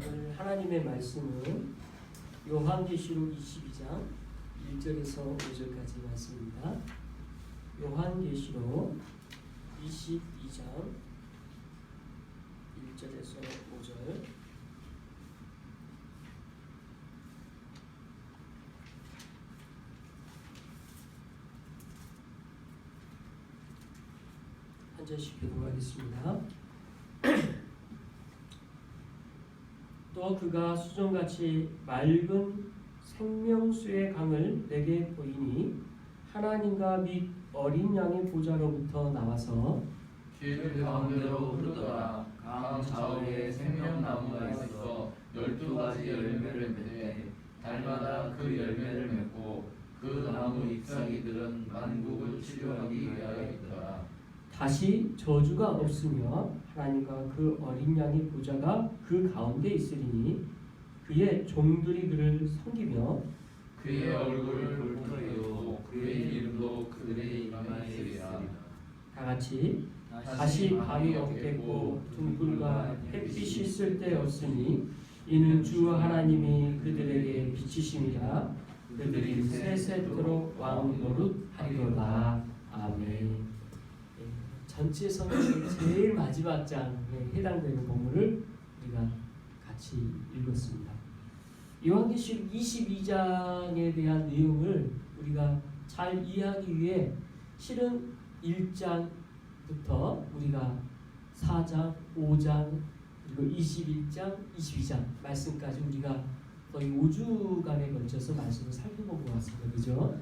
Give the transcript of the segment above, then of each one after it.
오늘 하나님의 말씀은 요한계시록 22장 1절에서 5절까지 말씀입니다. 요한계시록 22장 1절에서 5절. 한 절씩 교독하겠습니다. 또 그가 수정같이 맑은 생명수의 강을 내게 보이니 하나님과 및 어린 양의 보좌로부터 나와서 길 가운데로 흐르더라. 강 좌우에 생명나무가 있어 12가지 열매를 맺되 달마다 그 열매를 맺고 그 나무 잎사귀들은 만국을 치료하기 위하여 있더라. 다시 저주가 없으며 하나님과 그 어린 양의 보좌가 그 가운데 있으리니 그의 종들이 그를 섬기며 그의 얼굴을 볼터이요 그의 이름도 그들의 이마에 있으리라. 다같이 다시 밤이 없겠고 등불과 햇빛이 쓸데없으니 이는 주 하나님이 그들에게 비치심이라. 그들이 세세토록 왕 노릇하리로다. 아멘. 전체 성경의 제일 마지막 장에 해당되는 본문을 우리가 같이 읽었습니다. 요한계시록 22장에 대한 내용을 우리가 잘 이해하기 위해 실은 1장부터 우리가 4장, 5장, 그리고 21장, 22장 말씀까지 우리가 거의 5주간에 걸쳐서 말씀을 살펴본 것 같습니다. 그죠?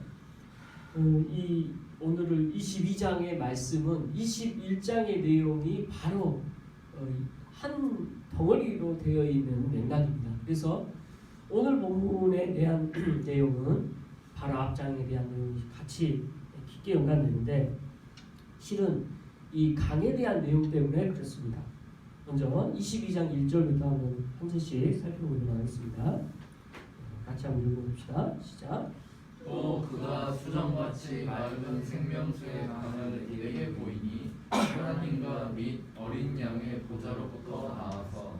오늘을 22장의 말씀은 21장의 내용이 바로 한 덩어리로 되어 있는 맥락입니다. 그래서 오늘 본문에 대한 내용은 바로 앞장에 대한 내용이 같이 깊게 연관되는데 실은 이 강에 대한 내용 때문에 그렇습니다. 먼저 22장 1절부터 한번 한 절씩 살펴보도록 하겠습니다. 같이 한번 읽어봅시다. 시작. 또 그가 수정같이 맑은 생명수의 강을 내게 보이니 하나님과 및 어린 양의 보좌로부터 나와서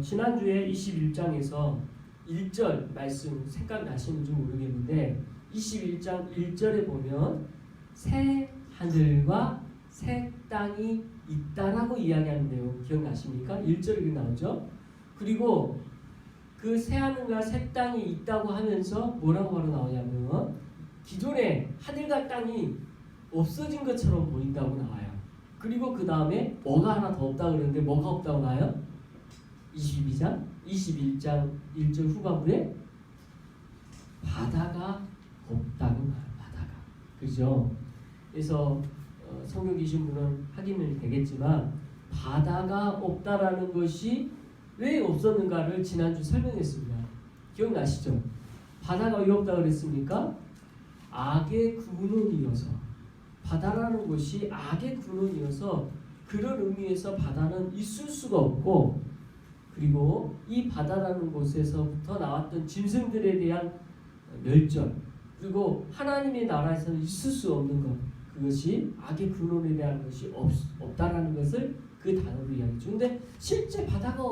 지난주에 21장에서 1절 말씀 생각나시는지 모르겠는데 21장 1절에 보면 새 하늘과 새 땅이 있다라고 이야기하는 내용 기억나십니까? 1절에 그렇게 나오죠. 그리고 그 새하늘과 새 땅이 있다고 하면서 뭐라고 바로 나오냐면 기존에 하늘과 땅이 없어진 것처럼 보인다고 나와요. 그리고 그 다음에 뭐가 하나 더 없다고 그러는데 뭐가 없다고 나와요? 21장 1절 후반부에 바다가 없다고 나와요. 바다가. 그죠? 그래서 성경 계신 분은 확인이 되겠지만 바다가 없다라는 것이 왜 없었는가를 지난주 설명했습니다. 기억나시죠? 바다가 왜 없다고 그랬습니까? 악의 근원이어서 바다라는 것이 악의 근원이어서 그런 의미에서 바다는 있을 수가 없고 그리고 이 바다라는 곳에서부터 나왔던 짐승들에 대한 멸절 그리고 하나님의 나라에서는 있을 수 없는 것 그것이 악의 근원에 대한 것이 없다라는 것을 그 단어로 이야기했죠. 근데 실제 바다가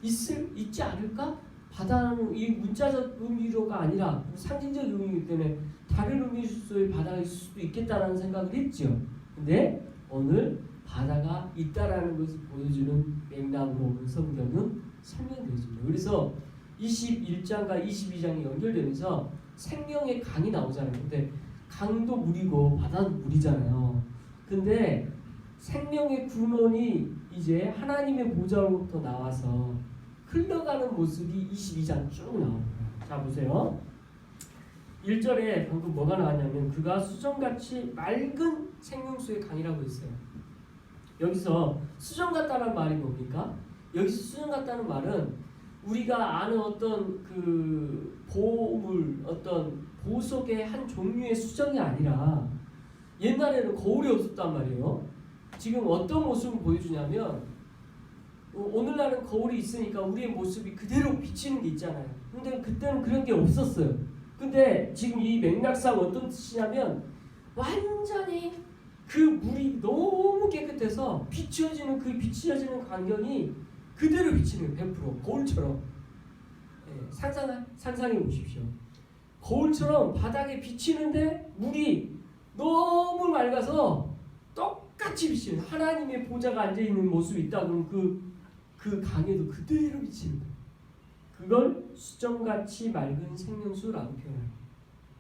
있지 않을까? 바다는 이 문자적 의미로가 아니라 상징적 의미이기 때문에 다른 의미로서의 바다가 있을 수도 있겠다라는 생각을 했죠. 근데 오늘 바다가 있다라는 것을 보여주는 맥락으로 오는 성경은 설명되어집니다. 그래서 21장과 22장이 연결되면서 생명의 강이 나오잖아요. 근데 강도 물이고 바다도 물이잖아요. 근데 생명의 근원이 이제 하나님의 보좌로부터 나와서 흘러가는 모습이 22장 쭉 나옵니다. 자 보세요. 1절에 방금 뭐가 나왔냐면 그가 수정같이 맑은 생명수의 강이라고 했어요. 여기서 수정 같다는 말이 뭡니까? 여기서 수정 같다는 말은 우리가 아는 어떤 그 보물, 어떤 보석의 한 종류의 수정이 아니라 옛날에는 거울이 없었단 말이에요. 지금 어떤 모습을 보여주냐면 오늘날은 거울이 있으니까 우리의 모습이 그대로 비치는 게 있잖아요. 근데 그때는 그런 게 없었어요. 근데 지금 이 맥락상 어떤 뜻이냐면 완전히 그 물이 너무 깨끗해서 비춰지는 그 비춰지는 광경이 그대로 비치는 100% 거울처럼. 예, 상상해 보십시오. 거울처럼 바닥에 비치는데 물이 너무 맑아서 똑같이 비치는 하나님의 보좌가 앉아 있는 모습이 있다 그러면 그 강에도 그대로 비치는 거예요. 그걸 수정같이 맑은 생명수라고 표현해요.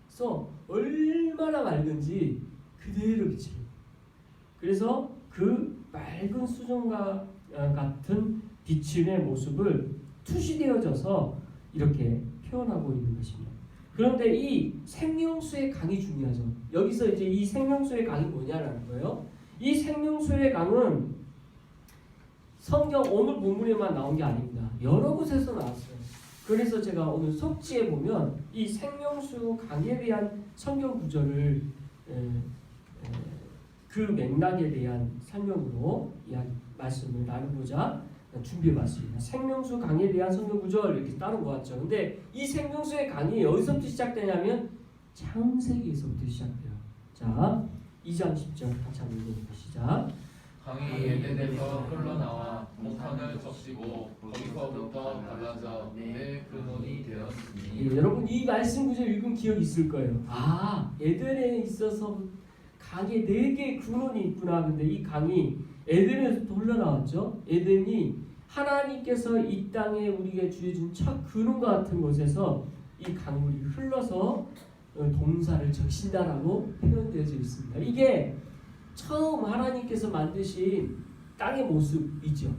그래서 얼마나 맑은지 그대로 비치는 거예요. 그래서 그 맑은 수정과 같은 비침의 모습을 투시되어져서 이렇게 표현하고 있는 것입니다. 그런데 이 생명수의 강이 중요하죠. 여기서 이제 이 생명수의 강이 뭐냐라는 거예요. 이 생명수의 강은 성경 오늘 본문에만 나온 게 아닙니다. 여러 곳에서 나왔어요. 그래서 제가 오늘 속지에 보면 이 생명수 강에 대한 성경 구절을 그 맥락에 대한 설명으로 말씀을 나누고자 준비해봤습니다. 생명수 강에 대한 성경 구절 이렇게 따른 것 같죠. 근데 이 생명수의 강이 어디서부터 시작되냐면 창세기에서부터 시작돼요. 자, 2장 10절 같이 한번 읽어볼게요. 시작. 강이 에덴에서 흘러나와 동산을 적시고 거기서부터 갈라져 내 근원이 되었으니. 예, 여러분 이 말씀 구절 읽은 기억 있을 거예요. 아, 에덴에 있어서 강에 4개의 근원이 있구나. 근데 이 강이 에덴에서부터 흘러나왔죠. 에덴이 하나님께서 이 땅에 우리에게 주어진 첫 근원과 같은 곳에서 이 강물이 흘러서 동산을 적신다라고 표현되어져 있습니다. 이게 처음 하나님께서 만드신 땅의 모습이죠.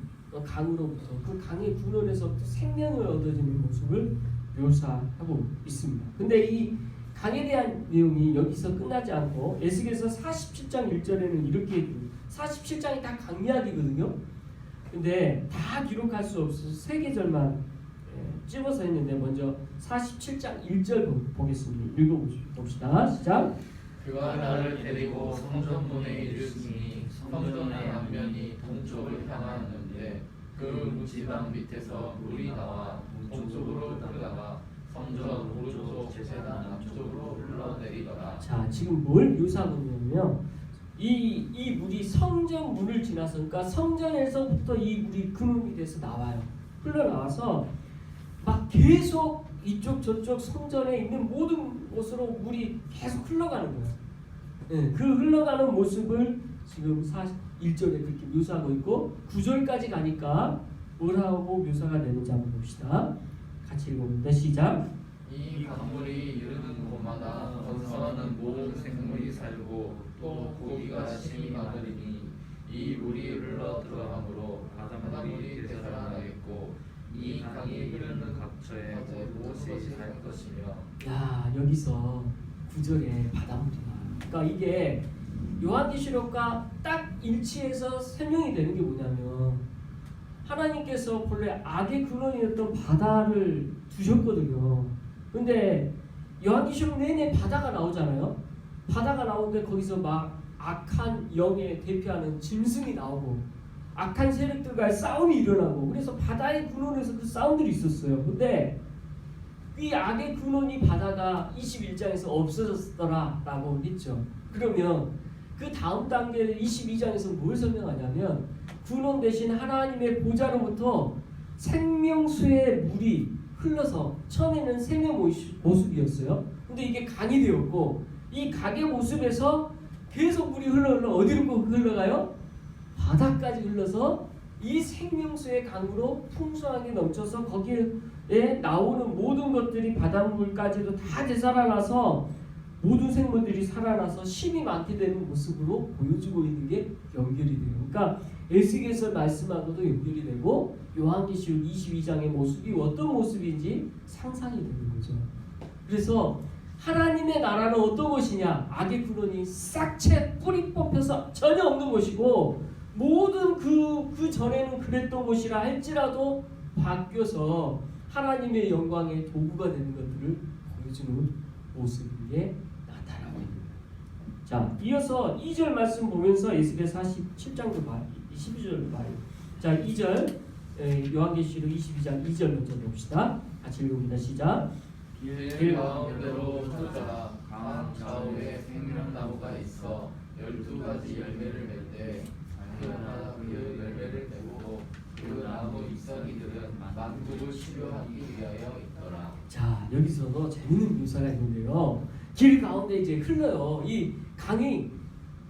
강으로부터 그 강의 근원에서부터 생명을 얻어지는 모습을 묘사하고 있습니다. 근데 이 강에 대한 내용이 여기서 끝나지 않고 에스겔서 47장 1절에는 이렇게 47장이 다 강 이야기거든요. 근데 다 기록할 수 없어서 3계절만 집어서 했는데 먼저 47장 1절 보겠습니다. 읽어봅시다. 시작. 그가 나를 데리고 성전문에 이르시니 성전의 앞면이 동쪽을 향하는데 그 지방 밑에서 물이 나와 동쪽으로 흐르다가 성전 오른쪽 제사장 남쪽으로 흘러내리더라. 자, 지금 뭘 묘사하고 있냐면 이 물이 성전 문을 지나서 그러니까 성전에서부터 이 물이 근원이 돼서 나와요. 흘러나와서 막 계속 이쪽 저쪽 성전에 있는 모든 곳으로 물이 계속 흘러가는 거예요. 네, 그 흘러가는 모습을 지금 1절에 그렇게 묘사하고 있고 9절까지 가니까 뭐라고 묘사가 되는지 한번 봅시다. 같이 읽어봅니다. 시작. 이 강물이 이르는 곳마다 건성하는 모든 생물이 살고 또 고기가 심히 많으리니 이 물이 흘러 들어가므로 바닷물이 되살아나겠고 이 강이 흐르는 각처에 무엇이 살 것이며. 야, 여기서 9절에 바닷물이 나와요. 그러니까 이게 요한계시록과 딱 일치해서 설명이 되는 게 뭐냐면 하나님께서 본래 악의 근원이었던 바다를 두셨거든요. 근데 요한계시록 내내 바다가 나오잖아요. 바다가 나오는데 거기서 막 악한 영에 대표하는 짐승이 나오고 악한 세력들과의 싸움이 일어나고 그래서 바다의 근원에서 그 싸움들이 있었어요. 근데 이 악의 근원이 바다가 21장에서 없어졌더라라고 했죠. 그러면 그 다음 단계 22장에서 뭘 설명하냐면 근원 대신 하나님의 보좌로부터 생명수의 물이 흘러서 처음에는 생명 모습이었어요. 근데 이게 강이 되었고 이 강의 모습에서 계속 물이 흘러 어디로 흘러가요? 바다까지 흘러서 이 생명수의 강으로 풍성하게 넘쳐서 거기에 나오는 모든 것들이 바닷물까지도 다 되살아나서 모든 생물들이 살아나서 힘이 많게 되는 모습으로 보여주고 있는 게 연결이 돼요. 그러니까 에스겔서 말씀하고도 연결이 되고 요한계시록 22장의 모습이 어떤 모습인지 상상이 되는 거죠. 그래서 하나님의 나라는 어떤 것이냐? 악의 근원이 싹채 뿌리 뽑혀서 전혀 없는 것이고 모든 그 전에는 그랬던 것이라 할지라도 바뀌어서 하나님의 영광의 도구가 되는 것들을 보여주는 모습인 게 나타나고 있는 거예요. 자, 이어서 2절 말씀 보면서 에스겔 47장도 봐요. 12절도 봐요. 자, 2절 요한계시록 22장 2절 먼저 봅시다. 같이 읽습니다. 시작. 길 가운데로 흐르다가 강 좌우에 생명나무가 있어 12가지 열매를 맺되 그마다 그 열매를 내고 그 나무 잎사귀들은 만국을 치료하기 위하여 있더라. 자, 여기서도 재밌는 묘사가 있는데요. 길 가운데 이제 흘러요. 이 강이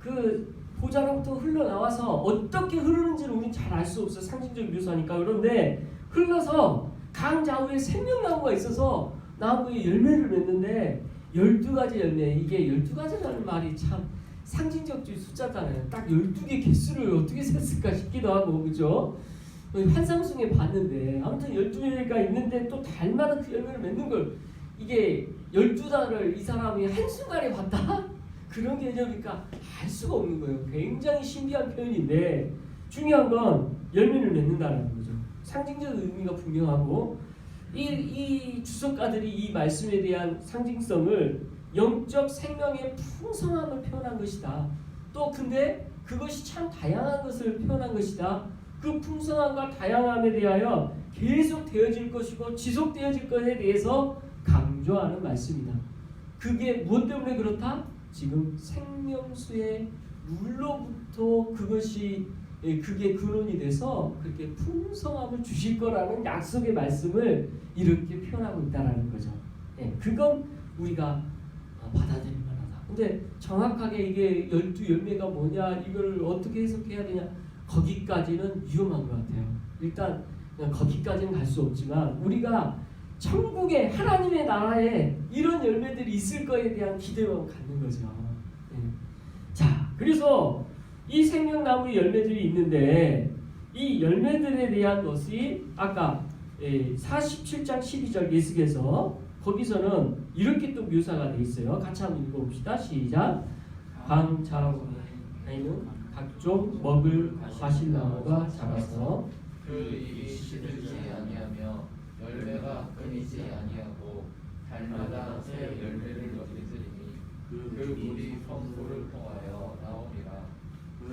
그 보좌로부터 흘러나와서 어떻게 흐르는지를 우리는 잘 알 수 없어. 상징적 묘사니까. 그런데 흘러서 강 좌우에 생명나무가 있어서 나무에 열매를 맺는데 12가지 열매. 이게 12가지라는 말이 참 상징적 숫자잖아요. 딱 12개 개수를 어떻게 셌을까 싶기도 하고, 그죠? 환상성에 봤는데 아무튼 12개가 있는데 또 달마다 그 열매를 맺는 걸, 이게 12달을 이 사람이 한순간에 봤다? 그런 개념이니까 알 수가 없는 거예요. 굉장히 신비한 표현인데 중요한 건 열매를 맺는다는 거죠. 상징적 의미가 분명하고, 이 주석가들이 이 말씀에 대한 상징성을 영적 생명의 풍성함을 표현한 것이다. 또 근데 그것이 참 다양한 것을 표현한 것이다. 그 풍성함과 다양함에 대하여 계속 되어질 것이고 지속되어질 것에 대해서 강조하는 말씀이다. 그게 무엇 때문에 그렇다? 지금 생명수의 물로부터 그것이 그게 근원이 돼서 그렇게 풍성함을 주실 거라는 약속의 말씀을 이렇게 표현하고 있다라는 거죠. 그건 우리가 받아들일 만하다. 근데 정확하게 이게 12열매가 뭐냐, 이걸 어떻게 해석해야 되냐, 거기까지는 위험한 것 같아요. 일단 거기까지는 갈 수 없지만 우리가 천국에 하나님의 나라에 이런 열매들이 있을 거에 대한 기대만 갖는 거죠. 자, 그래서 이 생명나무의 열매들이 있는데 이 열매들에 대한 것이 아까 47장 12절 예수께서 거기서는 이렇게 또 묘사가 돼 있어요. 같이 한번 읽어봅시다. 시작. 강 좌우에는 각종 먹을 과실나무가 자라서 그 잎이 시들지 아니하며 열매가 끊이지 아니하고 달마다 새 열매를 맺으리니 그 물이 성소를 통하여 나오니라.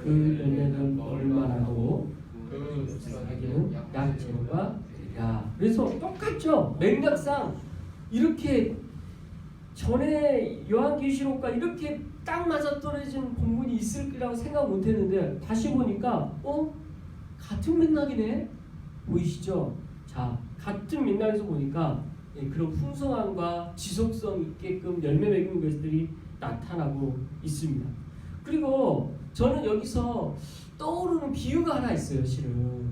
그 열매는 먹을만하고 그 잎사귀는 약재료가 되리라. 그래서 똑같죠. 맥락상 이렇게 전에 요한계시록과 이렇게 딱 맞아떨어진 본문이 있을 거라고 생각 못했는데 다시 보니까 같은 맥락이네. 보이시죠? 자, 같은 맥락에서 보니까 그런 풍성함과 지속성 있게끔 열매 맺는 것들이 나타나고 있습니다. 그리고 저는 여기서 떠오르는 비유가 하나 있어요. 실은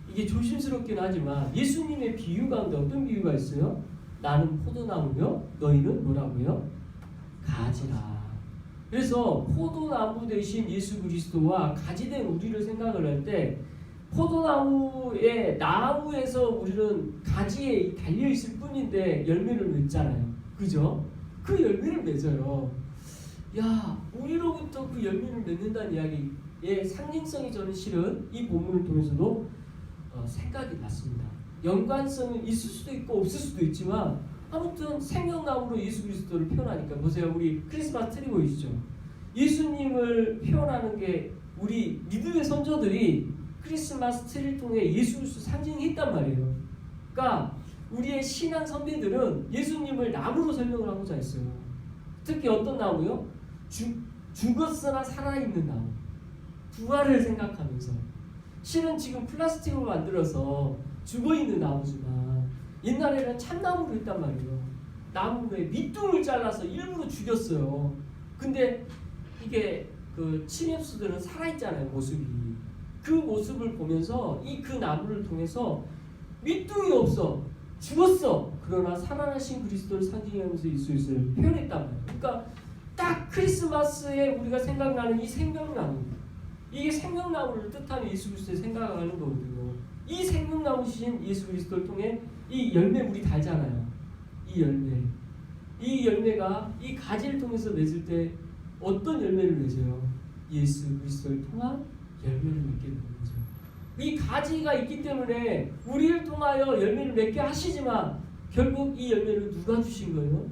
이게 조심스럽긴 하지만 예수님의 비유 가운데 어떤 비유가 있어요? 나는 포도나무며 너희는 뭐라고요? 가지라. 그래서 포도나무 대신 예수 그리스도와 가지된 우리를 생각을 할 때 포도나무의 나무에서 우리는 가지에 달려있을 뿐인데 열매를 맺잖아요. 그죠? 그 열매를 맺어요. 야, 우리로부터 그 열매를 맺는다는 이야기의 상징성이 저는 실은 이 본문을 통해서도 생각이 났습니다. 연관성은 있을 수도 있고 없을 수도 있지만 아무튼 생명나무로 예수 그리스도를 표현하니까 보세요. 우리 크리스마스 트리 보이시죠? 예수님을 표현하는 게 우리 믿음의 선조들이 크리스마스 트리를 통해 예수 그리스도 상징했단 말이에요. 그러니까 우리의 신앙 선배들은 예수님을 나무로 설명을 하고자 했어요. 특히 어떤 나무요? 죽었으나 살아있는 나무. 부활을 생각하면서. 실은 지금 플라스틱으로 만들어서 죽어있는 나무지만 옛날에는 참나무로 했단 말이에요. 나무에 밑둥을 잘라서 일부러 죽였어요. 근데 이게 그 침엽수들은 살아있잖아요. 모습이. 그 모습을 보면서 그 나무를 통해서 밑둥이 없어. 죽었어. 그러나 살아나신 그리스도를 상징하면서 예수를 표현했단 말이에요. 그러니까 딱 크리스마스에 우리가 생각나는 이 생명나무, 이게 생명나무를 뜻하는 예수 그리스도를 생각하는 거거든요. 이 생명나무신 예수 그리스도를 통해 이 열매 우리 달잖아요. 이 열매가 이 가지를 통해서 맺을 때 어떤 열매를 맺어요? 예수 그리스도를 통한 열매를 맺게 되는 거죠. 이 가지가 있기 때문에 우리를 통하여 열매를 맺게 하시지만 결국 이 열매를 누가 주신 거예요?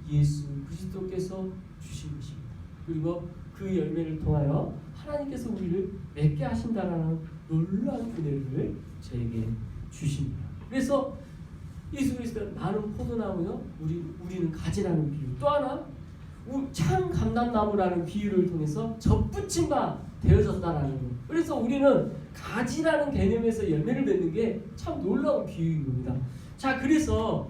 예수 그리스도께서 주신 것입니다. 그리고 그 열매를 통하여 하나님께서 우리를 맺게 하신다라는 놀라운 은혜를 저에게 주십니다. 그래서 예수 그리스도는 나는 포도나무요, 우리는 가지라는 비유. 또 하나 참 감람나무라는 비유를 통해서 접붙임 바 되어졌다라는 거. 그래서 우리는 가지라는 개념에서 열매를 맺는 게 참 놀라운 비유인 겁니다. 자, 그래서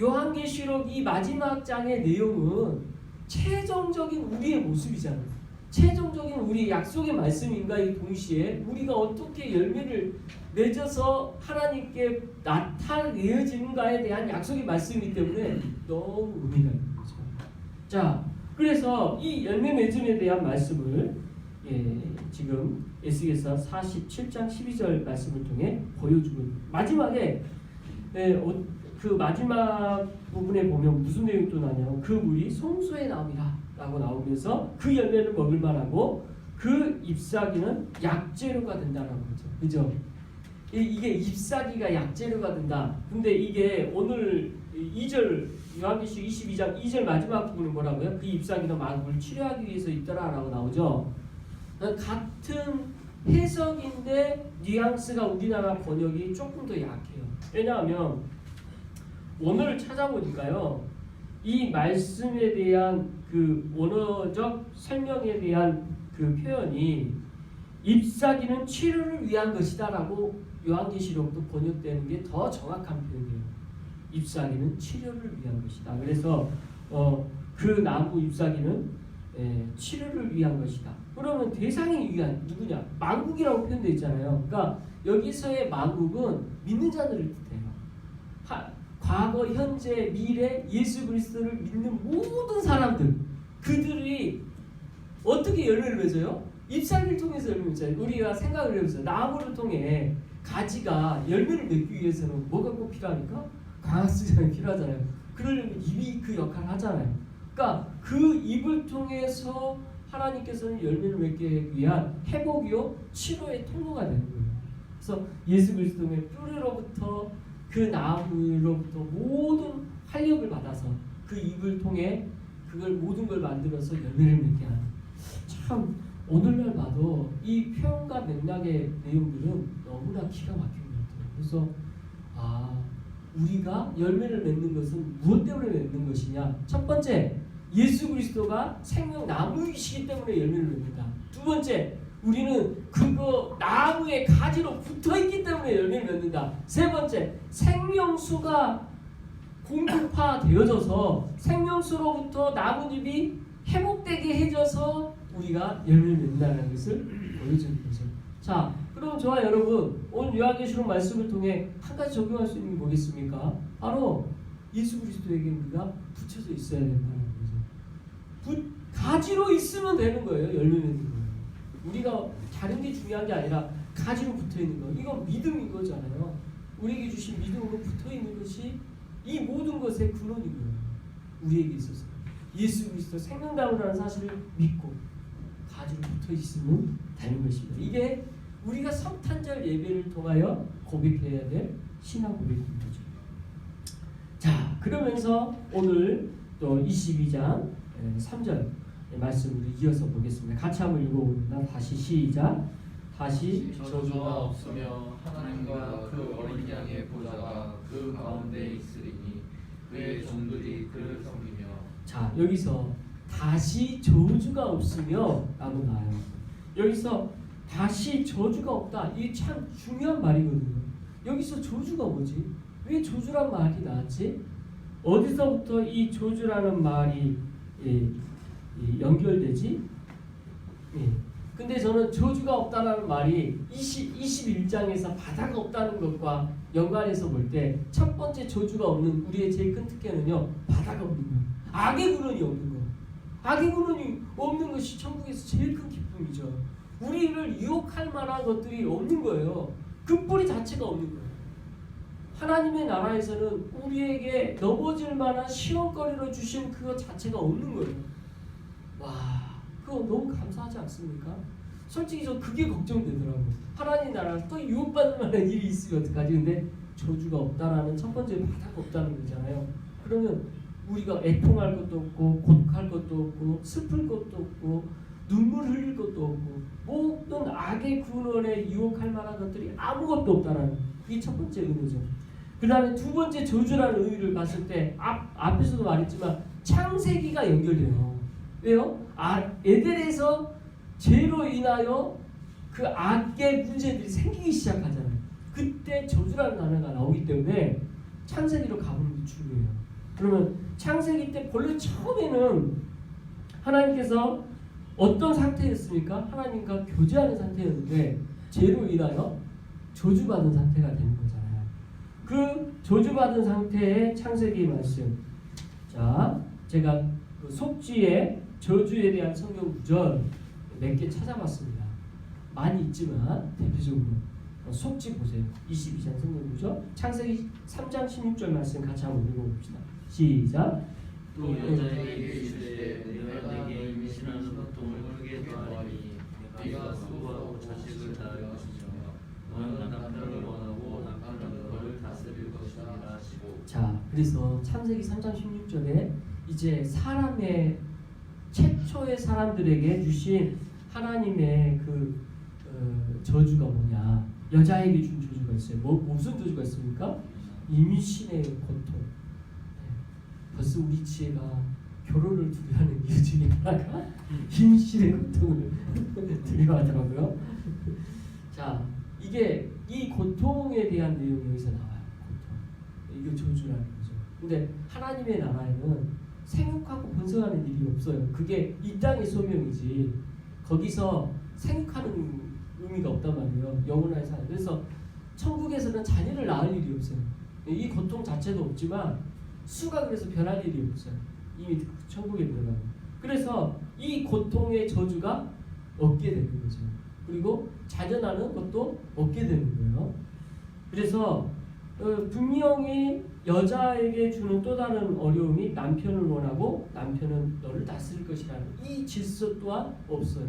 요한계시록 이 마지막 장의 내용은 최종적인 우리의 모습이잖아요. 최종적인 우리 약속의 말씀인가 동시에 우리가 어떻게 열매를 맺어서 하나님께 나타내어지는가에 대한 약속의 말씀이기 때문에 너무 의미가 있는 거죠. 자, 그래서 이 열매 맺음에 대한 말씀을 지금 에스겔서 47장 12절 말씀을 통해 보여주고 마지막에 그 마지막 부분에 보면 무슨 내용이 또 나냐면 그 물이 송수의 나무이라 라고 나오면서 그 열매를 먹을 만하고 그 잎사귀는 약재료가 된다는 거죠. 그죠? 이게 잎사귀가 약재료가 된다. 근데 이게 오늘 2절 요한계시록 22장 2절 마지막 부분은 뭐라고요? 그 잎사귀는 만국을 치료하기 위해서 있더라 라고 나오죠. 같은 해석인데 뉘앙스가 우리나라 번역이 조금 더 약해요. 왜냐하면 원어를 찾아보니까요, 이 말씀에 대한 그 원어적 설명에 대한 그 표현이 잎사귀는 치료를 위한 것이다라고 요한계시록도 번역되는 게 더 정확한 표현이에요. 잎사귀는 치료를 위한 것이다. 그래서 그 나무 잎사귀는 치료를 위한 것이다. 그러면 대상이 위한 누구냐? 만국이라고 표현되어 있잖아요. 그러니까 여기서의 만국은 믿는 자들을 뜻해요. 과거, 현재, 미래 예수 그리스도를 믿는 모든 사람들, 그들이 어떻게 열매를 맺어요? 잎사귀를 통해서 열매를 맺어요. 우리가 생각을 해보세요. 나무를 통해 가지가 열매를 맺기 위해서는 뭐가 꼭 필요하니까? 광합수장이 필요하잖아요. 그러려면 잎이 그 역할을 하잖아요. 그러니까 그 잎을 통해서 하나님께서는 열매를 맺기 위한 회복이요 치료의 통로가 되는 거예요. 그래서 예수 그리스도의 뿌리로부터 그 나무로부터 모든 활력을 받아서 그 잎을 통해 그걸 모든 걸 만들어서 열매를 맺게 하는. 참 오늘날 봐도 이 표현과 맥락의 내용들은 너무나 기가 막힌 것 같아요. 그래서 우리가 열매를 맺는 것은 무엇 때문에 맺는 것이냐? 첫 번째, 예수 그리스도가 생명 나무이시기 때문에 열매를 맺는다. 두 번째, 우리는 그거 나무의 가지로 붙어있기 때문에 열매를 맺는다. 세 번째, 생명수가 공급화되어져서 생명수로부터 나뭇잎이 회복되게 해줘서 우리가 열매를 맺는다는 것을 보여주는 거죠. 자, 그럼 저와 여러분 오늘 요한계시록 말씀을 통해 한 가지 적용할 수 있는 게 뭐겠습니까? 바로 예수 그리스도에게 우리가 붙여져 있어야 된다는 거죠. 가지로 있으면 되는 거예요. 열매 맺는 거예요. 우리가 다른 게 중요한 게 아니라 가지로 붙어 있는 거. 이건 믿음인 거잖아요. 우리에게 주신 믿음으로 붙어 있는 것이 이 모든 것의 근원인 거예요. 우리에게 있어서 예수 그리스도 생명나무라는 사실을 믿고 가지로 붙어 있으면 되는 것입니다. 이게 우리가 성탄절 예배를 통하여 고백해야 될 신앙 고백인 거죠. 자, 그러면서 오늘 또 22장 3절 말씀으로 이어서 보겠습니다. 같이 한번 읽어봅니다. 다시 시작. 다시 저주가 없으며 하나님과 그 어린 양의 보좌가 그 가운데 있으리니 그의 종들이 그를 섬기며. 자, 여기서 다시 저주가 없으며 라고 나와요. 여기서 다시 저주가 없다. 이게 참 중요한 말이거든요. 여기서 저주가 뭐지? 왜 저주란 말이 나왔지? 어디서부터 이 저주라는 말이 연결되지? 근데 저는 저주가 없다는 말이 21장에서 바다가 없다는 것과 연관해서 볼 때 첫 번째 저주가 없는 우리의 제일 큰 특혜는요, 바다가 없는 거예요. 악의 근원이 없는 거. 악의 근원이 없는 것이 천국에서 제일 큰 기쁨이죠. 우리를 유혹할 만한 것들이 없는 거예요. 그 뿌리 자체가 없는 거예요. 하나님의 나라에서는 우리에게 넘어질 만한 시험거리로 주신 그것 자체가 없는 거예요. 와, 그거 너무 감사하지 않습니까? 솔직히 저 그게 걱정되더라고요. 하나님 나라 또 유혹받을 만한 일이 있으면 어떡하지? 근데 저주가 없다라는 첫 번째 바다가 없다는 거잖아요. 그러면 우리가 애통할 것도 없고 고독할 것도 없고 슬플 것도 없고 눈물 흘릴 것도 없고 모든 악의 근원에 유혹할 만한 것들이 아무것도 없다라는 이게 첫 번째 의미죠. 그 다음에 두 번째 저주라는 의미를 봤을 때 앞에서도 말했지만 창세기가 연결돼요. 왜요? 에덴에서 죄로 인하여 그 악의 문제들이 생기기 시작하잖아요. 그때 저주라는 단어가 나오기 때문에 창세기로 가보는 게 중요해요. 그러면 창세기 때 본래 처음에는 하나님께서 어떤 상태였습니까? 하나님과 교제하는 상태였는데 죄로 인하여 저주받은 상태가 되는 거잖아요. 그 저주받은 상태의 창세기 말씀. 자, 제가 그 속죄의 저주에 대한 성경 구절 몇 개 찾아봤습니다. 많이 있지만 대표적으로 속죄 보세요. 22장 성경 구절. 창세기 3장 16절 말씀 같이 한번 읽어봅시다. 시작. 또 여자에게 이르시되 내가 네게 임신하는 고통을 크게 더하니 네가 수고하고 자식을 낳을 것이며 너는 남편을 원하고 남편은 너를 다스릴 것이라 하시고. 자, 그래서 창세기 3장 16절에 이제 사람의 최초의 사람들에게 주신 하나님의 그 저주가 뭐냐? 여자에게 준 저주가 있어요. 무슨 저주가 있습니까? 임신의 고통. 벌써 우리 지혜가 결혼을 두려워하는 이유 중에 하나가 임신의 고통을 두려워하더라고요. 자, 이게 이 고통에 대한 내용이 여기서 나와요. 고통. 이게 저주라는 거죠. 근데 하나님의 나라에는 생육하고 번성하는 일이 없어요. 그게 이 땅의 소명이지. 거기서 생육하는 의미가 없단 말이에요. 영원한 삶. 그래서 천국에서는 자녀를 낳을 일이 없어요. 이 고통 자체도 없지만 수가 그래서 변할 일이 없어요. 이미 천국에 들어가면. 그래서 이 고통의 저주가 없게 되는 거죠. 그리고 자녀 낳는 것도 없게 되는 거예요. 그래서 분명히 여자에게 주는 또 다른 어려움이 남편을 원하고 남편은 너를 다스릴 것이라는 이 질서 또한 없어요.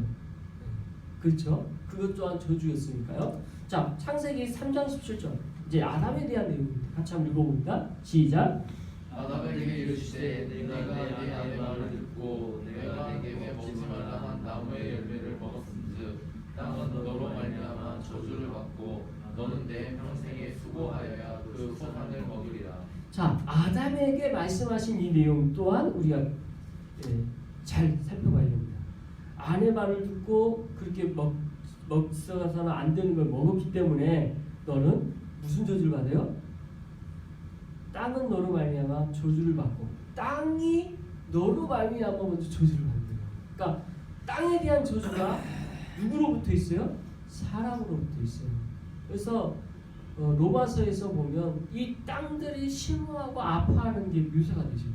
그렇죠? 그것 또한 저주였으니까요. 자, 창세기 3장 17절. 이제 아담에 대한 내용입니다. 같이 한번 읽어봅니다. 시작. 아담에게 이르시되 내가 네 아내 말을 듣고 내가 내게 먹지 말라 한 나무의 열매를 먹었은즉 땅은 너로 말미암아 저주를 받고 너는 내 평생에 수고하여야 그 소산을 먹으리라. 자, 아담에게 말씀하신 이 내용 또한 우리가 잘 살펴봐야 됩니다. 아내 말을 듣고 그렇게 먹어서는 안 되는 걸 먹었기 때문에 너는 무슨 저주를 받아요? 땅은 너로 말미암아 저주를 받고 땅이 너로 말미암아 먼저 저주를 받는 거예요. 그러니까 땅에 대한 저주가 누구로부터 있어요? 사람으로부터 있어요. 그래서 로마서에서 보면 이 땅들이 심오하고 아파하는 게 묘사가 되죠.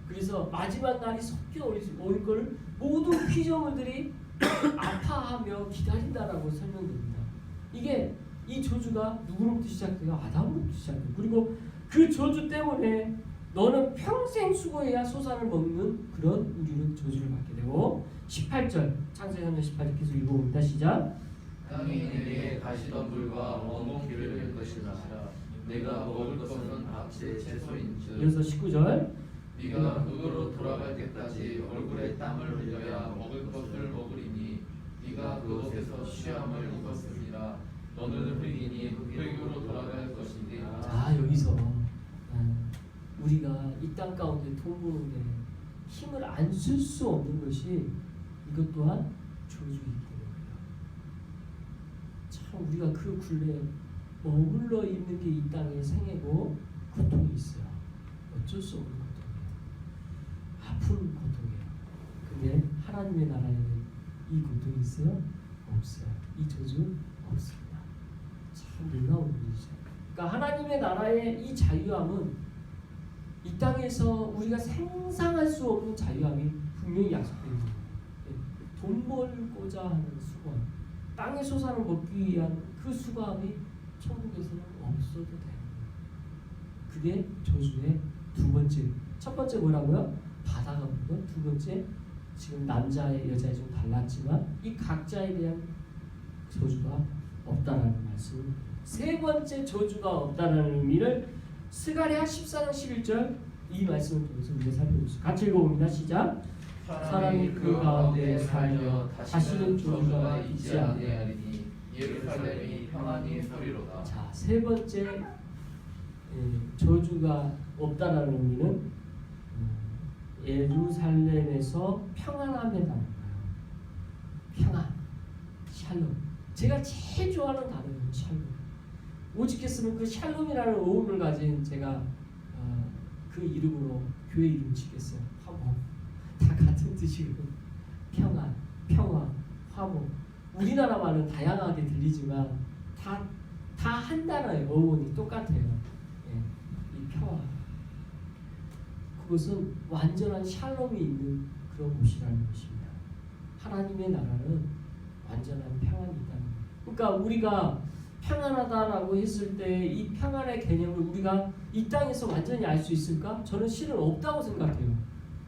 그래서 마지막 날이 섞여 올 걸 모든 피조물들이 아파하며 기다린다라고 설명됩니다. 이게 이 저주가 누구로부터 시작돼요? 아담으로부터 시작돼요. 그리고 그 저주 때문에 너는 평생 수고해야 소산을 먹는 그런 우리는 저주를 받게 되고 18절 창세기 3장 18절 계속 읽어봅니다. 시작. 땅이 내게 가시덤불과 원곡기를 낼 것이라. 내가 먹을 것은 밭의 채소인즉. 이어서 19절. 네가 그거로 돌아갈 때까지 얼굴에 땀을 흘려야 먹을 것을 먹으리니 네가 그곳에서 쉬함을 입었으리라. 너는 흙이니 흙으로 돌아갈 것이니라. 자, 여기서 우리가 이 땅 가운데 돈 버는데 힘을 안 쓸 수 없는 것이 이것 또한 저주이기 때문이에요. 참 우리가 그 굴레에 머물러 있는 게 이 땅의 생애고 고통이 있어요. 어쩔 수 없는 고통이에요. 아픈 고통이에요. 근데 하나님의 나라에는 이 고통이 있어요? 없어요. 이 저주 없습니다. 참 놀라운 일이죠. 그러니까 하나님의 나라의 이 자유함은 이 땅에서 우리가 상상할 수 없는 자유함이 분명히 약속되어 있는 거예요. 돈 벌고자 하는 수고함, 땅의 소산을 먹기 위한 그 수고함이 천국에서는 없어도 돼요. 그게 저주의 두 번째. 첫 번째 뭐라고요? 바다가 물건. 두 번째 지금 남자의 여자의 좀 달랐지만 이 각자에 대한 저주가 없다라는 말씀. 세 번째 저주가 없다라는 의미를 스가랴 14장 11절 이 말씀을 통해서 우리가 살펴보겠습니다. 같이 읽어봅니다. 시작. 사람이 그 가운데 살며 다시는 저주가 있지 아니하리니 예루살렘이 평안히 서리로다. 자, 세 번째 저주가 없다라는 의미는 예루살렘에서 평안함에 달한 거예요. 평안. 샬롬. 제가 제일 좋아하는 단어예요. 샬롬. 오직했으면 그 샬롬이라는 어음을 가진 제가 그 이름으로 교회 이름 짓겠어요. 화목. 다 같은 뜻이고 평안, 평화, 화목. 우리나라 말은 다양하게 들리지만 다 한 단어의 어원이 똑같아요. 예, 이 평화. 그것은 완전한 샬롬이 있는 그런 곳이라는 것입니다. 하나님의 나라는 완전한 평안이 있다는 거예요. 그러니까 우리가 평안하다라고 했을 때 이 평안의 개념을 우리가 이 땅에서 완전히 알 수 있을까? 저는 실은 없다고 생각해요.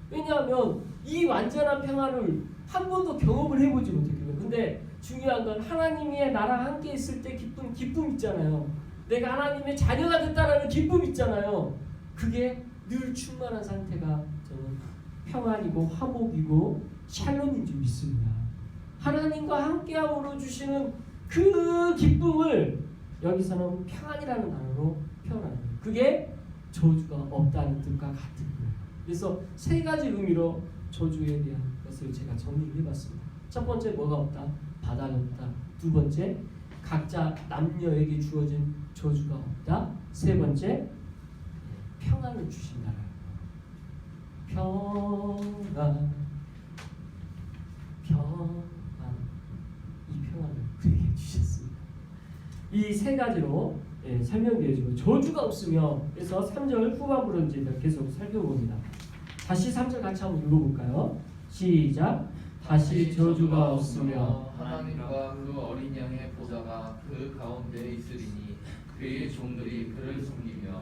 왜냐하면 이 완전한 평안을 한 번도 경험을 해보지 못했거든요. 근데 중요한 건 하나님의 나라 함께 있을 때 기쁨 있잖아요. 내가 하나님의 자녀가 됐다라는 기쁨 있잖아요. 그게 늘 충만한 상태가 저는 평안이고 화목이고 샬롬인 줄 믿습니다. 하나님과 함께함으로 주시는 그 기쁨을 여기서는 평안이라는 단어로 표현하는 거예요. 그게 저주가 없다는 뜻과 같은 거예요. 그래서 세 가지 의미로 저주에 대한 것을 제가 정리를 해봤습니다. 첫 번째 뭐가 없다? 바다가 없다. 두 번째 각자 남녀에게 주어진 저주가 없다. 세 번째 평안을 주신다라는 거예요. 평안 이 평안을 우리에게 주셨습니다. 이 세 가지로 설명되어지고 저주가 없으며 그래서 3절 후반부로 이제 계속 살펴봅니다. 다시 3절 같이 한번 읽어볼까요? 시작. 다시 저주가 없으며 하나님과 그 어린 양의 보좌가 그 가운데 있으리니 그의 종들이 그를 섬기며.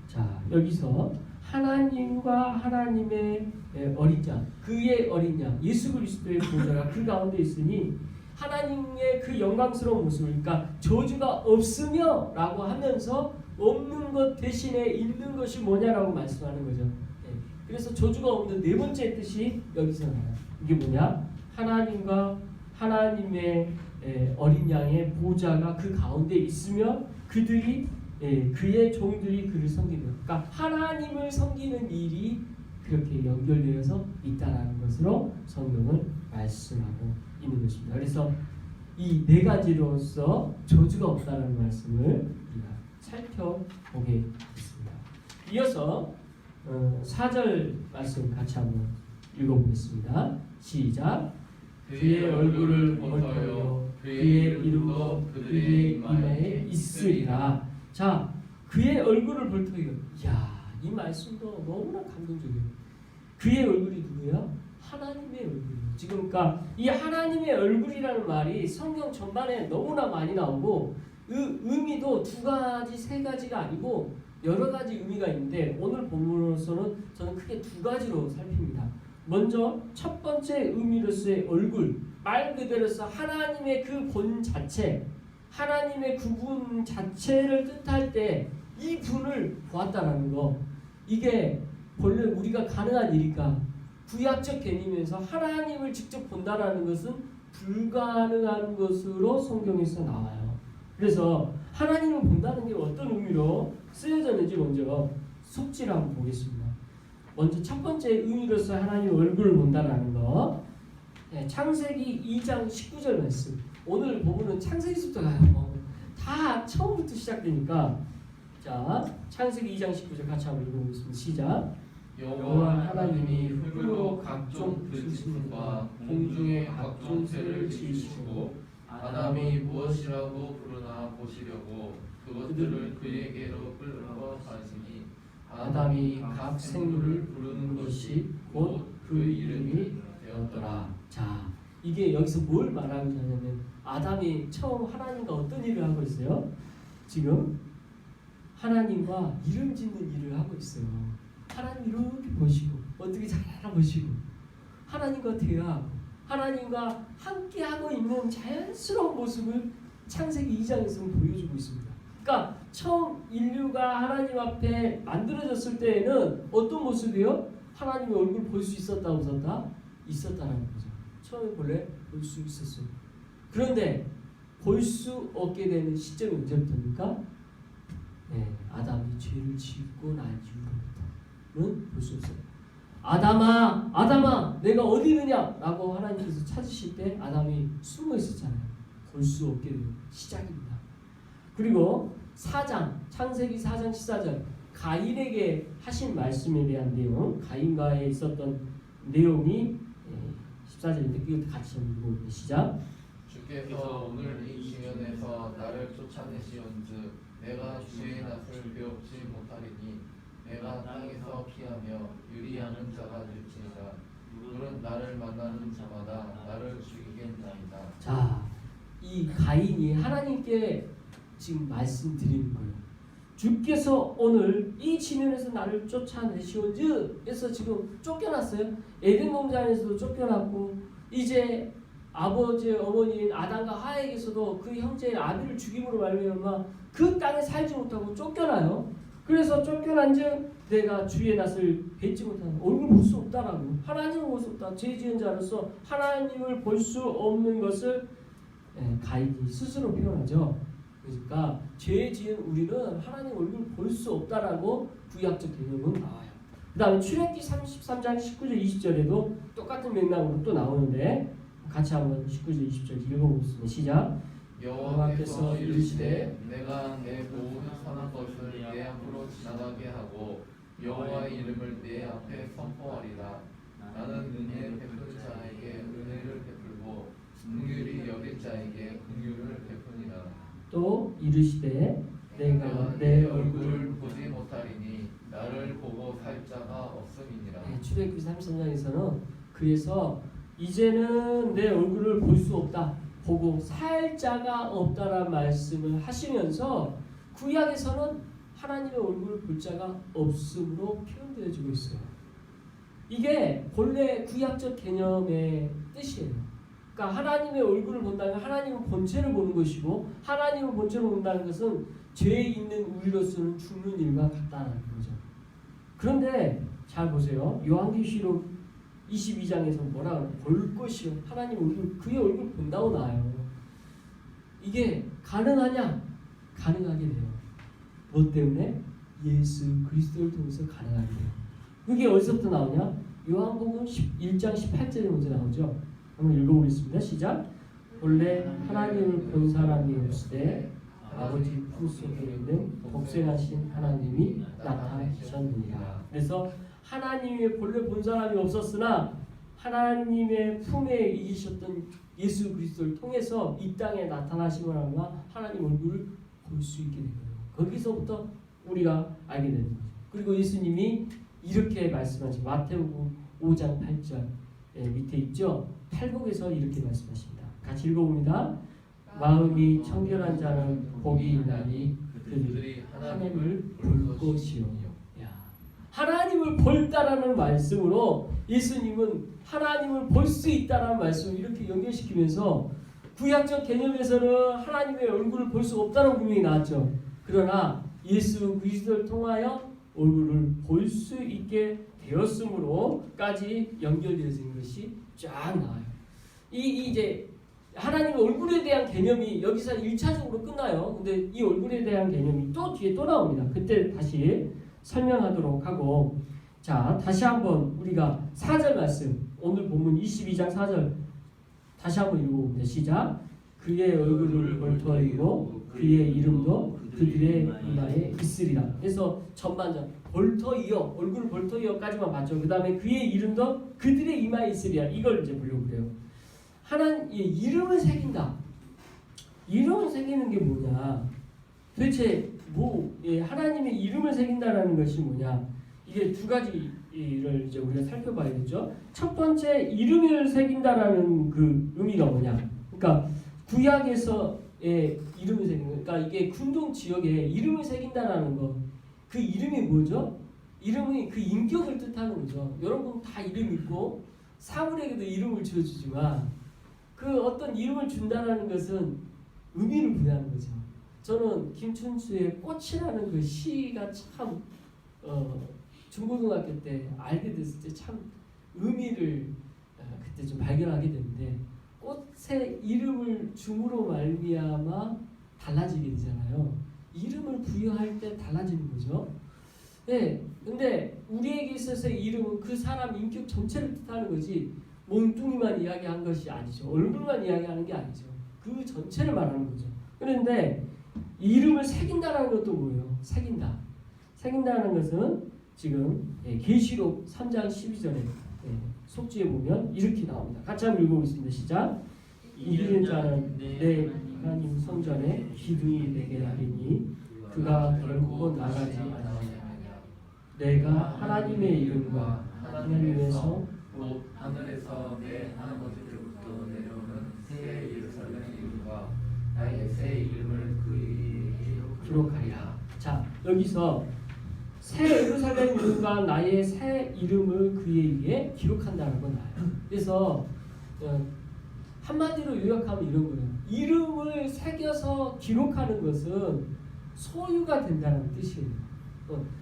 자 여기서 하나님과 하나님의 어린 양, 그의 어린 양 예수 그리스도의 보좌가 그 가운데 있으니 하나님의 그 영광스러운 모습을, 그러니까 저주가 없으며 라고 하면서 없는 것 대신에 있는 것이 뭐냐라고 말씀하는 거죠. 그래서 저주가 없는 네 번째 뜻이 여기서 나와요. 이게 뭐냐? 하나님과 하나님의 어린 양의 보좌가 그 가운데 있으며 그들이 그의 종들이 그를 섬기는, 그러니까 하나님을 섬기는 일이 그렇게 연결되어서 있다라는 것으로 성경을 말씀하고 있는 것입니다. 그래서 이 네 가지로서 저주가 없다는 말씀을 우리가 살펴보게 됐습니다. 이어서 4절 말씀 같이 한번 읽어보겠습니다. 시작. 그의 얼굴을 보여 그의 이름도 그들의 이마에 있으리라. 자, 그의 얼굴을 볼 터이요. 이야, 이 말씀도 너무나 감동적이에요. 그의 얼굴이 누구야? 하나님의 얼굴이에요. 지금 그러니까 이 하나님의 얼굴이라는 말이 성경 전반에 너무나 많이 나오고 그 의미도 두 가지, 세 가지가 아니고 여러 가지 의미가 있는데 오늘 본문으로서는 저는 크게 두 가지로 살핍니다. 먼저 첫 번째 의미로서의 얼굴, 말 그대로서 하나님의 그 본 자체, 하나님의 그분 자체를 뜻할 때 이 분을 보았다라는 거, 이게 본래 우리가 가능한 일일까? 구약적 개념에서 하나님을 직접 본다라는 것은 불가능한 것으로 성경에서 나와요. 그래서 하나님을 본다는 게 어떤 의미로 쓰여졌는지 먼저 속지를 한번 보겠습니다. 먼저 첫 번째 의미로서 하나님의 얼굴을 본다라는 거, 창세기 2장 19절 말씀. 오늘 보면은 창세기부터 가요. 다 처음부터 시작되니까. 자, 창세기 2장 19절 같이 한번 읽어보겠습니다. 시작. 여호와 하나님이 흙으로 각종 들짐승과 공중의 각종 새를 지으시고 아담이 무엇이라고 부르나 보시려고 그것들을 그에게로 끌어 가시니 아담이 각 생물을 부르는 것이 곧 그 이름이 되었더라. 자, 이게 여기서 뭘 말하고 있냐면 아담이 처음 하나님과 어떤 일을 하고 있어요? 지금 하나님과 이름 짓는 일을 하고 있어요. 하나님 이렇게 보시고 어떻게 잘 알아보시고 하나님과 대화하고 하나님과 함께하고 있는 자연스러운 모습을 창세기 2장에서는 보여주고 있습니다. 그러니까 처음 인류가 하나님 앞에 만들어졌을 때에는 어떤 모습이요? 하나님의 얼굴 볼 수 있었다 없었다? 있었다라는 거죠. 처음에 본래 볼 수 있었어요. 그런데 볼 수 없게 되는 시점이 언제부터입니까? 아담이 죄를 짓고 난 이후로부터는 볼 수 없어요. 아담아, 아담아, 내가 어디 있느냐라고 하나님께서 찾으실 때 아담이 숨어 있었잖아요. 볼 수 없게 되는 시작입니다. 그리고 4장 창세기 4장 14절 가인에게 하신 말씀에 대한 내용, 가인과에 있었던 내용이 14절인데 그것도 같이 읽어보겠습니다. 시작. 주께서 오늘 이 지면에서 나를 쫓아내시온즉 내가 주의 낯을 배웁지 못하리니 내가 땅에서 피하며 유리하는 자가 될지니라. 물은 나를 만나는 자마다 나를 죽이겠나이다. 자, 이 가인이 하나님께 지금 말씀드리는 거예요. 주께서 오늘 이 지면에서 나를 쫓아내시오즈 해서 지금 쫓겨났어요. 에덴 동산에서도 쫓겨났고 이제 아버지의 어머니인 아담과 하에게서도 그 형제 아벨을 죽임으로 말미암아 그 땅에 살지 못하고 쫓겨나요. 그래서 쫓겨난즉 내가 주의 낯을 뵙지 못하는 얼굴 볼 수 없다라고 하나님을 볼 수 없다. 죄 지은 자로서 하나님을 볼 수 없는 것을 가인이 스스로 표현하죠. 그러니까 죄 지은 우리는 하나님 얼굴 볼 수 없다라고 구약적 개념은 나와요. 그 다음에 출애굽기 33장 19절 20절에도 똑같은 맥락으로 또 나오는데 같이 한번 19절 20절 읽어보겠습니다. 시작. 여호와께서 이르시되 내가 내 모든 선한 것을 내 앞으로 지나가게 하고 여호와의 이름을 내 앞에 선포하리라. 나는 은혜 베푼 자에게 은혜를 베풀고 긍휼히 여길 자에게 긍휼을 베푸니라. 또 이르시되 내가 내 얼굴을 보지 못하리니 나를 보고 살 자가 없음이니라. 출애굽기 33장에서는 그래서 이제는 내 얼굴을 볼 수 없다. 보고 살 자가 없다라는 말씀을 하시면서 구약에서는 하나님의 얼굴을 볼 자가 없음으로 표현되어지고 있어요. 이게 본래 구약적 개념의 뜻이에요. 그러니까 하나님의 얼굴을 본다는 건 하나님의 본체를 보는 것이고 하나님의 본체를 본다는 것은 죄에 있는 우리로서는 죽는 일과 같다는 거죠. 그런데 잘 보세요. 요한계시록 22장에서 뭐라 그래요? 볼 것이요. 하나님 얼굴, 그의 얼굴 본다고 나와요. 이게 가능하냐? 가능하게 돼요. 뭐 때문에? 예수 그리스도를 통해서 가능하게 돼요. 그게 어디서부터 나오냐? 요한복음 1장 18절에 먼저 나오죠. 한번 읽어보겠습니다. 시작. 본래 하나님을 본 사람이 없으되 아버지 품속에 있는 독생하신 하나님이 나타나셨느니라. 그래서 하나님의 본래 본 사람이 없었으나 하나님의 품에 이기셨던 예수 그리스도를 통해서 이 땅에 나타나시고 나면 하나님 얼굴을 볼 수 있게 된 거예요. 거기서부터 우리가 알게 되는 거죠. 그리고 예수님이 이렇게 말씀하신 마태복음 5장 8절 밑에 있죠. 탈복에서 이렇게 말씀하십니다. 같이 읽어봅니다. 마음이 청결한 자는 복이 있나니 그들이 하나님을 볼 것이요. 하나님을 볼다라는 말씀으로 예수님은 하나님을 볼 수 있다라는 말씀을 이렇게 연결시키면서 구약적 개념에서는 하나님의 얼굴을 볼 수 없다는 분명히 나왔죠. 그러나 예수 그리스도를 통하여 얼굴을 볼 수 있게 되었으므로까지 연결되어진 것이 쫙 나와요. 이제 하나님의 얼굴에 대한 개념이 여기서 1차적으로 끝나요. 근데 이 얼굴에 대한 개념이 또 뒤에 또 나옵니다. 그때 다시 설명하도록 하고, 자 다시 한번 우리가 4절 말씀, 오늘 본문 22장 4절 다시 한번 읽어봅니다. 시작. 그의 얼굴을 볼터이고 그의 이름도 그들의 이마에 있으리라. 그래서 전반전 볼터이어, 얼굴을 볼터이어까지만 봤죠. 그 다음에 그의 이름도 그들의 이마에 있으리라. 이걸 이제 보려고 그래요. 하나님의 이름을 새긴다. 이름을 새기는 게 뭐냐? 도대체 하나님의 이름을 새긴다라는 것이 뭐냐? 이게 두 가지를 이제 우리가 살펴봐야겠죠. 첫 번째, 이름을 새긴다라는 그 의미가 뭐냐? 그러니까 구약에서의 이름을 새기는 거. 그러니까 이게 군동 지역에 이름을 새긴다라는 거. 그 이름이 뭐죠? 이름이 그 인격을 뜻하는 거죠. 여러분 다 이름 있고 사물에게도 이름을 지어주지만 그 어떤 이름을 준다라는 것은 의미를 부여하는 거죠. 저는 김춘수의 꽃이라는 그 시가 참 중고등학교 때 알게 됐을 때 참 의미를 그때 좀 발견하게 됐는데, 꽃의 이름을 줌으로 말미암아 달라지게 되잖아요. 이름을 부여할 때 달라지는 거죠. 네, 근데 우리에게 있어서의 이름은 그 사람 인격 전체를 뜻하는 거지 몸뚱이만 이야기한 것이 아니죠. 얼굴만 이야기하는 게 아니죠. 그 전체를 말하는 거죠. 그런데 이름을 새긴다는 것도 뭐예요? 새긴다. 새긴다는 것은 지금 계시록 3장 12절에 속지에 보면 이렇게 나옵니다. 같이 한번 읽어보겠습니다. 시작. 이기는 자는 내 하나님 성전에 기둥이 되게 하리니 그가 결코 나가지 않으리라. 내가 하나님의 이름과 하나님에서 곧 하늘에서 내 하나님으로부터 내려오는 새 예루살렘 이름과 나의 새 이름을 그에게 기록하리라. 자, 여기서 새 예루살렘 이름과 나의 새 이름을 그에게 기록한다는 건 나요. 그래서 한마디로 요약하면 이런 거예요. 이름을 새겨서 기록하는 것은 소유가 된다는 뜻이에요.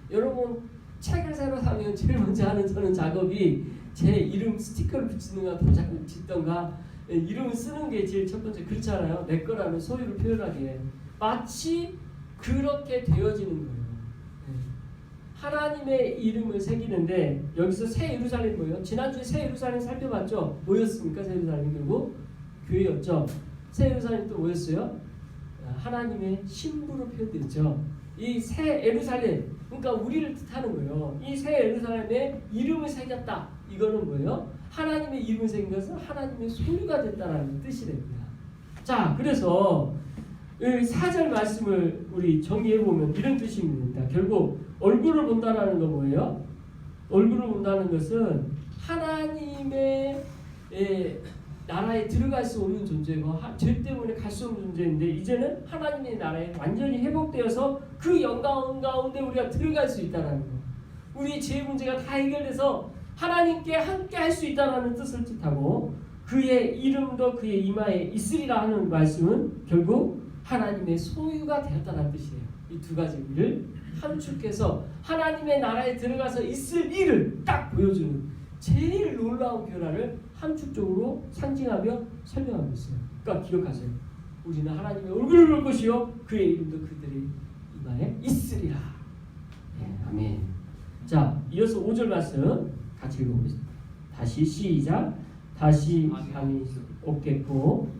여러분 책을 새로 사면 제일 먼저 하는 저는 작업이 제 이름 스티커를 붙이는가 도장을 찍던가 이름을 쓰는 게 제일 첫 번째. 그렇잖아요. 내 거라는 소유를 표현하기에 마치 그렇게 되어지는 거예요. 하나님의 이름을 새기는데 여기서 새 예루살렘 뭐예요? 지난주에 새 예루살렘 살펴봤죠? 뭐였습니까? 새 예루살렘 결국 교회였죠. 새 예루살렘 또 뭐였어요? 하나님의 신부로 표현됐죠. 이 새 예루살렘, 그러니까 우리를 뜻하는 거예요. 이 새 예루살렘에 이름을 새겼다. 이거는 뭐예요? 하나님의 이름을 새긴 것은 하나님의 소유가 됐다라는 뜻이 됩니다. 자, 그래서 이 4절 말씀을 우리 정리해 보면 이런 뜻입니다. 결국 얼굴을 본다라는 건 뭐예요? 얼굴을 본다는 것은 하나님의 나라에 들어갈 수 없는 존재고 죄 때문에 갈 수 없는 존재인데 이제는 하나님의 나라에 완전히 회복되어서 그 영광 가운데 우리가 들어갈 수 있다는 거. 우리 죄 문제가 다 해결돼서 하나님께 함께 할 수 있다는 뜻을 뜻하고 그의 이름도 그의 이마에 있으리라 하는 말씀은 결국 하나님의 소유가 되었다는 뜻이에요. 이 두 가지를 함축해서 하나님의 나라에 들어가서 있을 일을 딱 보여주는 제일 놀라운 변화를 함축적으로 상징하며 설명하고 있어요. 그러니까 기억하세요. 우리는 하나님의 얼굴을 볼 것이요 그의 이름도 그들의 이마에 있으리라. 네, 아멘. 자, 이어서 5절 말씀 같이 읽어보겠습니다. 다시 시작. 다시 밤이 없겠고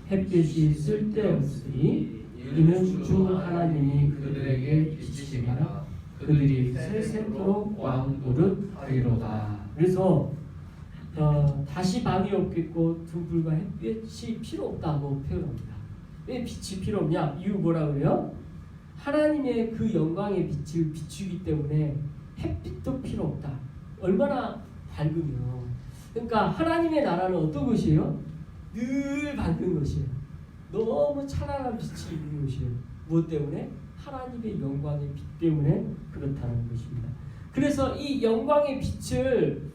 햇빛이 쓸데없으니 이는 주 하나님이 그들에게 비치심이라. 그들이 새새도록 왕노릇 하리로다. 그래서 다시 밤이 없겠고 등불과 햇빛이 필요 없다고 표현합니다. 왜 빛이 필요 없냐? 이유 뭐라 그래요? 하나님의 그 영광의 빛을 비추기 때문에 햇빛도 필요 없다. 얼마나 밝으며. 그러니까 하나님의 나라는 어떤 것이에요? 늘 밝은 것이에요. 너무 찬란한 빛이 있는 것이에요. 무엇 때문에? 하나님의 영광의 빛 때문에 그렇다는 것입니다. 그래서 이 영광의 빛을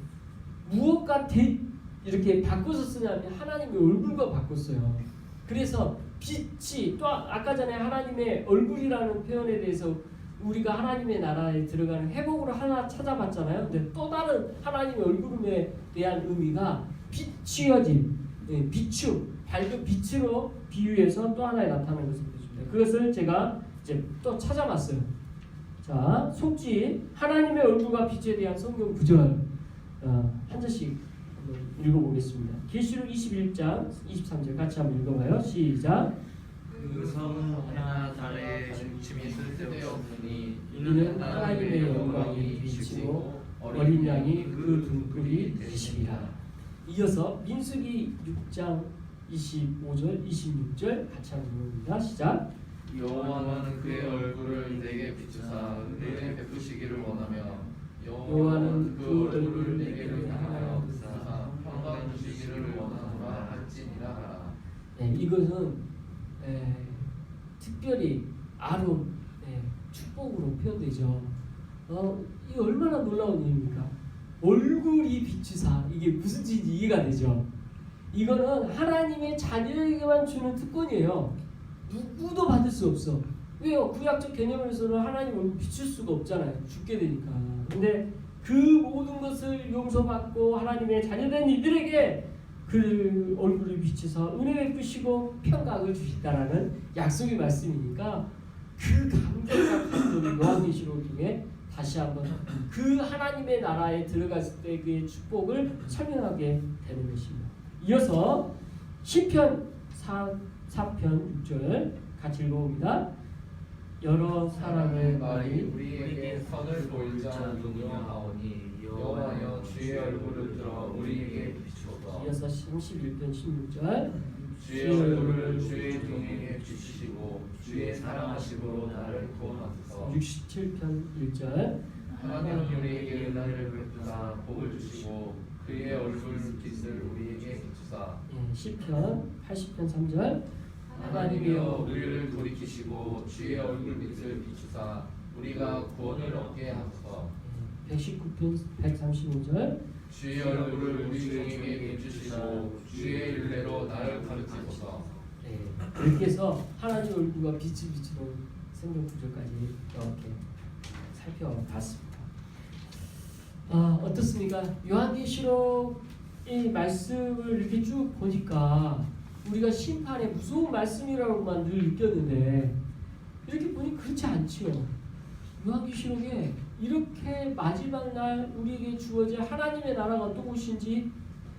무엇과 이렇게 바꿔서 쓰냐면 하나님의 얼굴과 바꿨어요. 그래서 빛이 또 아까 전에 하나님의 얼굴이라는 표현에 대해서 우리가 하나님의 나라에 들어가는 회복으로 하나 찾아봤잖아요. 근데 또 다른 하나님의 얼굴에 대한 의미가 비추어진, 비추, 밝은 빛으로 비유해서 또 하나의 나타나는 것을 보여줍니다. 그것을 제가 이제 또 찾아봤어요. 자, 속지 하나님의 얼굴과 빛에 대한 성경 구절 한 절씩 읽어보겠습니다. 계시록 21장 23절 같이 한번 읽어봐요. 시작. 그 성은 하나 달에 중심이 쓸데없으니 이는 하나님의 영광이 비치고 어린 양이 그 등불이 되시리라. 이어서 민수기 6장 25절 26절 같이 한번 읽어봅니다. 시작. 여호와는 그의 얼굴을 내게 비추사 은혜를 베푸시기를 원하며 여호와는 그 얼굴을 내게로 향하여 비추사 평강 주시기를 원하노라 할지니라 하라. 이것은 특별히 아론 축복으로 표현되죠. 이 얼마나 놀라운 일입니까? 얼굴이 비추사, 이게 무슨 뜻인지 이해가 되죠. 이거는 하나님의 자녀에게만 주는 특권이에요. 누구도 받을 수 없어. 왜요? 구약적 개념에서는 하나님 얼굴 비출 수가 없잖아요. 죽게 되니까. 근데 그 모든 것을 용서받고 하나님의 자녀된 이들에게 그 얼굴을 비추사 은혜 베푸시고 평강을 주신다라는 약속의 말씀이니까 그 감격과 감동이 요한계시록을 통해 다시 한번 그 하나님의 나라에 들어갔을 때 그의 축복을 설명하게 되는 것입니다. 이어서 시편 4편 6절 같이 읽어봅니다. 여러 사람의 말이 말이 우리에게 선을 보이자 누구냐하오니 여호와여 주의 얼굴을 들어 우리에게 비추소서. 이어서 31편 16절 주의 얼굴을 주의 종에게 비추시고 주의 사랑하심으로 나를 구원하소서. 67편 1절 하나님 우리에게 은혜를 베푸사 복을 주시고 그의 얼굴 빛을 우리에게 비추사. 시편 80편 3절 하나님이여 우리를 돌이키시고 주의 얼굴 빛을 비추사 우리가 구원을 얻게 하소서. 119편 135절 주의 얼굴을 우리 종에게 비추시고 주의 윤례로 나를 가르치소서. 이렇게 해서 하나님 얼굴과 빛이 비추는 성경 구절까지 이렇게 살펴봤습니다. 어떻습니까? 요한계시록의 말씀을 이렇게 쭉 보니까 우리가 심판의 무서운 말씀이라고만 늘 느꼈는데 이렇게 보니 그렇지 않지요. 요한계시록에 이렇게 마지막 날 우리에게 주어질 하나님의 나라가 어떤 곳인지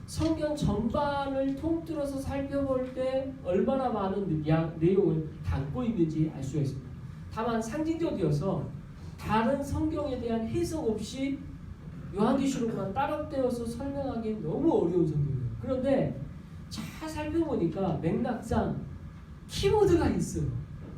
성경 전반을 통틀어서 살펴볼 때 얼마나 많은 내용을 담고 있는지 알 수가 있습니다. 다만 상징적이어서 다른 성경에 대한 해석 없이 요한계시록만 따로떼어서 설명하기 너무 어려운 성경이에요. 그런데 잘 살펴보니까 맥락상 키워드가 있어요.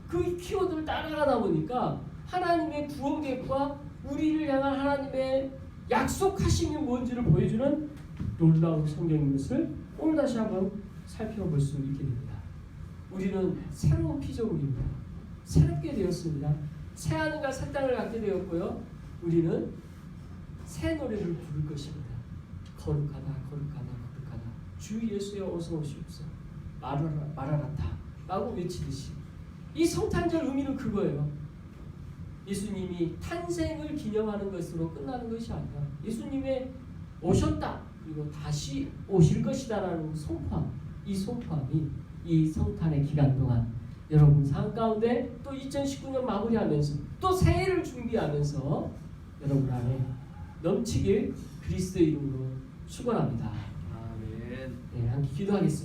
그 키워드를 따라가다 보니까 하나님의 구원 계획과 우리를 향한 하나님의 약속하심이 뭔지를 보여주는 놀라운 성경인 것을 오늘 다시 한번 살펴볼 수 있게 됩니다. 우리는 새로운 피조물입니다. 새롭게 되었습니다. 새 하늘과 새 땅을 갖게 되었고요. 우리는 새 노래를 부를 것입니다. 거룩하다 거룩하다 거룩하다 주 예수여 어서 오시옵소서 마라나타 라고 외치듯이 이 성탄절 의미는 그거예요. 예수님이 탄생을 기념하는 것으로 끝나는 것이 아니라 예수님의 오셨다 그리고 다시 오실 것이다라는 선포함, 이 선포함이 이 성탄의 기간 동안 여러분 삶 가운데 또 2019년 마무리하면서 또 새해를 준비하면서 여러분 안에 넘치길 그리스도의 이름으로 축원합니다. 아멘. 함께 기도하겠습니다.